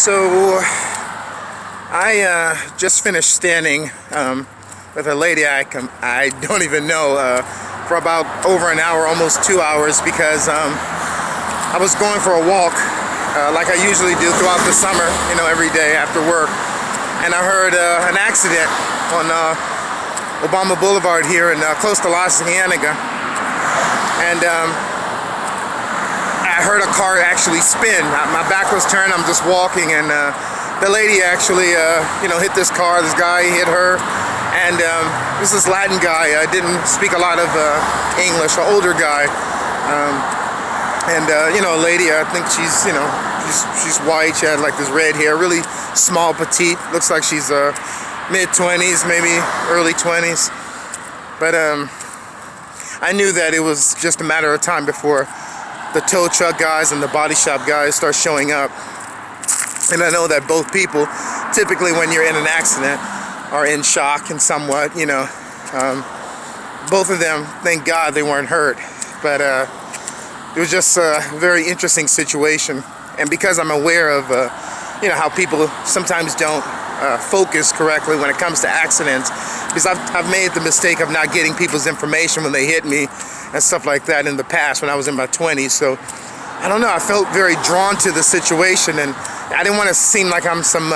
So I just finished standing with a lady I don't even know for about over an hour, almost 2 hours, because I was going for a walk like I usually do throughout the summer, every day after work, and I heard an accident on Obama Boulevard here in close to La Cienega, and I heard a car actually spin. My back was turned, I'm just walking, and the lady actually hit this car. This guy hit her, and this Latin guy didn't speak a lot of English, an older guy, and a lady, I think she's white. She had like this red hair, really small, petite, looks like she's mid-20s, maybe early 20s, but I knew that it was just a matter of time before the tow truck guys and the body shop guys start showing up. And I know that both people, typically when you're in an accident, are in shock and somewhat, both of them, thank God they weren't hurt, but it was just a very interesting situation. And because I'm aware of how people sometimes don't focus correctly when it comes to accidents, because I've made the mistake of not getting people's information when they hit me and stuff like that in the past when I was in my 20s. So I don't know, I felt very drawn to the situation, and I didn't want to seem like I'm some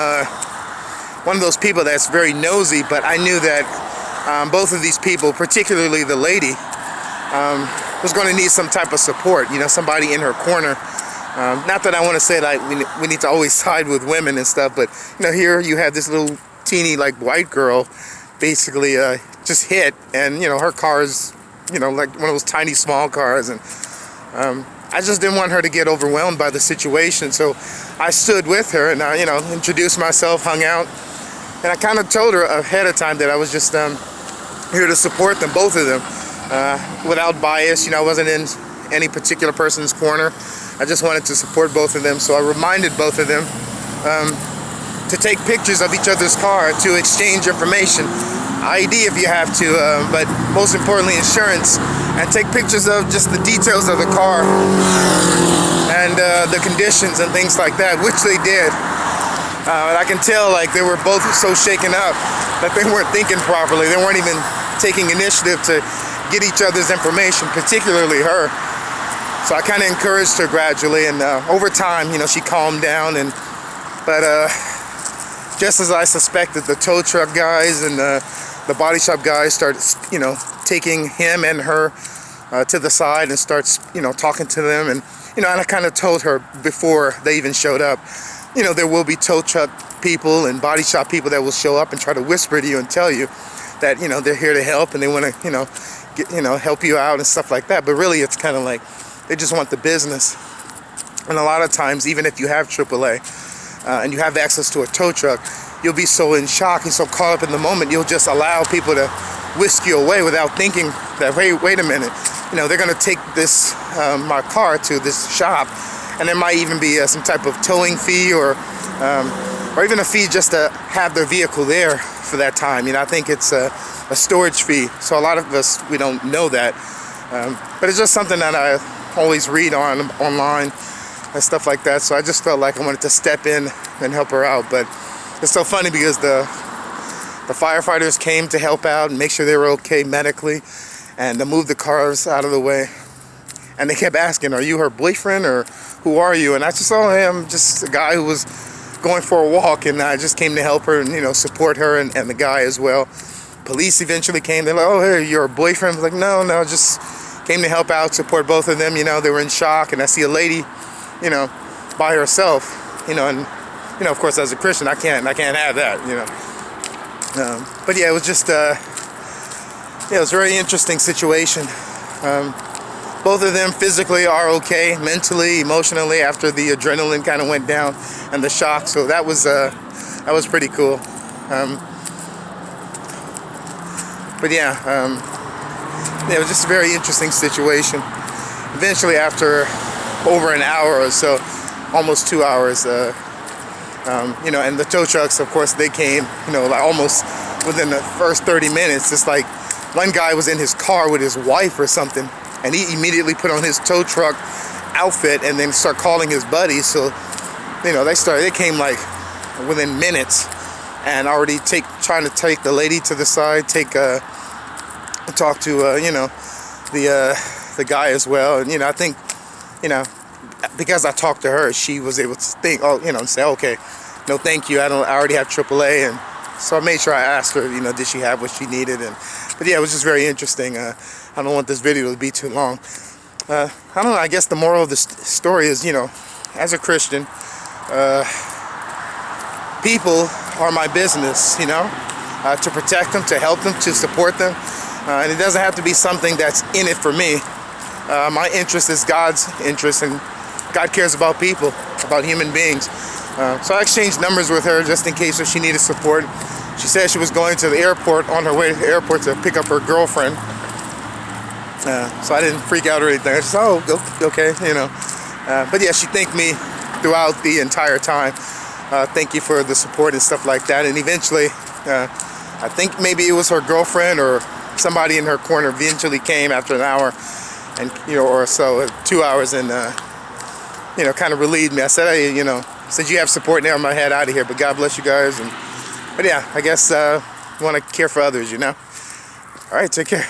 one of those people that's very nosy, but I knew that both of these people, particularly the lady, was going to need some type of support, somebody in her corner. Not that I want to say that we need to always side with women and stuff, but here you have this little teeny like white girl basically just hit, and her car is like one of those tiny small cars, and I just didn't want her to get overwhelmed by the situation, so I stood with her and I introduced myself, hung out, and I kind of told her ahead of time that I was just here to support them, both of them, without bias. I wasn't in any particular person's corner. I just wanted to support both of them, so I reminded both of them to take pictures of each other's car, to exchange information, ID if you have to, but most importantly insurance, and take pictures of just the details of the car and the conditions and things like that, which they did. And I can tell like they were both so shaken up that they weren't thinking properly. They weren't even taking initiative to get each other's information, particularly her. So I kind of encouraged her gradually, and over time, she calmed down. But just as I suspected, the tow truck guys and the body shop guys started, taking him and her to the side and starts, talking to them. And and I kind of told her before they even showed up, there will be tow truck people and body shop people that will show up and try to whisper to you and tell you that they're here to help and they want to help you out and stuff like that. But really, it's kind of like they just want the business. And a lot of times, even if you have AAA and you have access to a tow truck, you'll be so in shock and so caught up in the moment, you'll just allow people to whisk you away without thinking that, hey, wait a minute, they're going to take this my car to this shop, and there might even be some type of towing fee or even a fee just to have their vehicle there for that time. I think it's a storage fee. So a lot of us, we don't know that, but it's just something that I always read online and stuff like that. So I just felt like I wanted to step in and help her out. But it's so funny because the firefighters came to help out and make sure they were okay medically and to move the cars out of the way. And they kept asking, are you her boyfriend or who are you? And I just saw him, just a guy who was going for a walk, and I just came to help her and support her and the guy as well. Police eventually came. They're like, oh, hey, you're a boyfriend? I was like, no, just came to help out, support both of them. They were in shock, and I see a lady, by herself, and of course, as a Christian, I can't have that, but yeah, it was just, it was a very interesting situation. Both of them physically are okay, mentally, emotionally, after the adrenaline kind of went down and the shock. So that was pretty cool. But yeah, it was just a very interesting situation. Eventually, after over an hour or so, almost 2 hours, and the tow trucks, of course, they came, like almost within the first 30 minutes. It's like one guy was in his car with his wife or something, and he immediately put on his tow truck outfit and then start calling his buddies. So They came like within minutes, and already trying to take the lady to the side, talk to the guy as well. And I think because I talked to her, she was able to think, and say, okay, no, thank you. I already have AAA, and so I made sure I asked her, did she have what she needed? But yeah, it was just very interesting. I don't want this video to be too long. I don't know. I guess the moral of the story is, as a Christian, people are my business. To protect them, to help them, to support them, and it doesn't have to be something that's in it for me. My interest is God's interest, and God cares about people, about human beings. So I exchanged numbers with her just in case if she needed support. She said she was going to the airport, on her way to the airport to pick up her girlfriend. So I didn't freak out or anything. I just said, oh, okay, But yeah, she thanked me throughout the entire time. Thank you for the support and stuff like that. And eventually, I think maybe it was her girlfriend or somebody in her corner eventually came after an hour and or so, 2 hours, and kind of relieved me. I said, hey, since you have support now, I'm gonna head out of here, but God bless you guys. But yeah, I guess want to care for others. All right, take care.